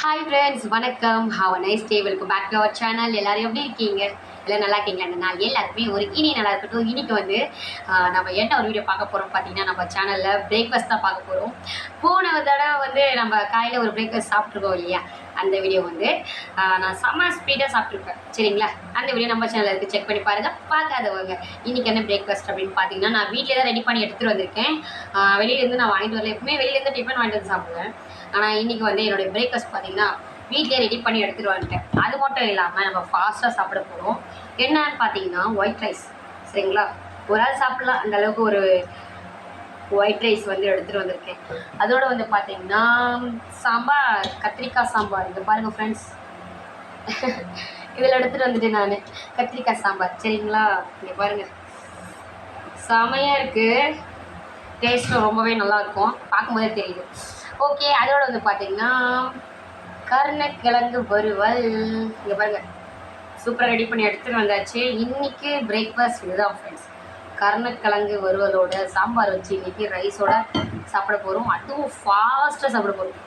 Hi friends, வணக்கம். Have a nice day. Welcome back to our channel. எல்லாரும் எப்படி இருக்கீங்க? எல்லாம் நல்லா இருக்கீங்களா? அந்த நாள் எல்லாருக்குமே ஒரு இனி நல்லா இருக்கட்டும். இன்னைக்கு வந்து நம்ம என்ன ஒரு வீடியோ பார்க்க போகிறோம் பார்த்தீங்கன்னா, நம்ம சேனலில் பிரேக்ஃபாஸ்ட் தான் பார்க்க போகிறோம். போன தடவை வந்து நம்ம காலையில் ஒரு பிரேக்ஃபாஸ்ட் சாப்பிட்ருக்கோம் இல்லையா? அந்த வீடியோ வந்து நான் செம்ம ஸ்பீடாக சாப்பிட்ருப்பேன். சரிங்களா? அந்த வீடியோ நம்ம சேனலில் இருக்குது, செக் பண்ணி பாருங்கள். பார்க்காதவங்க இன்றைக்கி என்ன பிரேக்ஃபாஸ்ட் அப்படின்னு பார்த்தீங்கன்னா, நான் வீட்டிலே தான் ரெடி பண்ணி எடுத்துகிட்டு வந்திருக்கேன். வெளியிலேருந்து நான் வாங்கிட்டு வரல. எப்பவுமே வெளியிலேருந்து டிஃபன் வாங்கிட்டு வந்து சாப்பிடுவேன். ஆனால் இன்றைக்கி வந்து என்னுடைய பிரேக்ஃபாஸ்ட் பார்த்தீங்கன்னா வீட்டிலே ரெடி பண்ணி எடுத்துகிட்டு வந்துட்டேன். அது மட்டும் இல்லாமல் நம்ம ஃபாஸ்ட்டாக சாப்பிட போகிறோம். என்னன்னு பார்த்தீங்கன்னா ஒயிட் ரைஸ். சரிங்களா? ஒரு ஆள் சாப்பிட்லாம், அந்த அளவுக்கு ஒரு ஒயிட் ரைஸ் வந்து எடுத்துகிட்டு வந்திருக்கேன். அதோடு வந்து பார்த்தீங்கன்னா சாம்பார், கத்திரிக்காய் சாம்பார். இங்கே பாருங்கள் ஃப்ரெண்ட்ஸ், இதில் எடுத்துகிட்டு வந்துட்டேன் நான் கத்திரிக்காய் சாம்பார். சரிங்களா? இங்கே பாருங்கள், செமையாக இருக்குது. டேஸ்ட்டும் ரொம்பவே நல்லாயிருக்கும், பார்க்கும்போதே தெரியுது. ஓகே, அதோடு வந்து பார்த்தீங்கன்னா கருணக்கிழங்கு வறுவல். இங்கே பாருங்கள், சூப்பராக ரெடி பண்ணி எடுத்துகிட்டு வந்தாச்சு. இன்றைக்கி பிரேக்ஃபாஸ்ட் இதுதான் ஃப்ரெண்ட்ஸ். கருணக்கிழங்கு வறுவலோட சாம்பார் வச்சு இன்றைக்கி ரைஸோட சாப்பிட போகிறோம். அதுவும் ஃபாஸ்ட்டாக சாப்பிட போகிறோம்.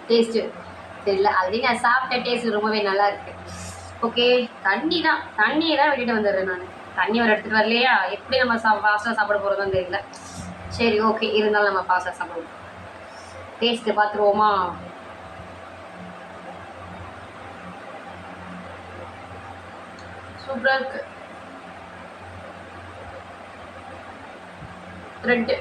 டேஸ்ட்டு தெரியல, ஆல்ரெடி நான் சாப்பிட்ட டேஸ்ட் ரொம்பவே நல்லா இருக்குது. ஓகே, தண்ணியை தான் வெளியிட்டு வந்துடுறேன் நான். தண்ணி ஒரு எடுத்துகிட்டு வரலையா, எப்படி நம்ம ஃபாஸ்ட்டாக சாப்பிட போகிறதும் தெரியல. சரி, ஓகே, இருந்தாலும் நம்ம ஃபாஸ்ட்டாக சாப்பிடுவோம். டேஸ்ட்டு பார்த்துருவோமா? சூப்பராக இருக்குது. த்ரெட்டு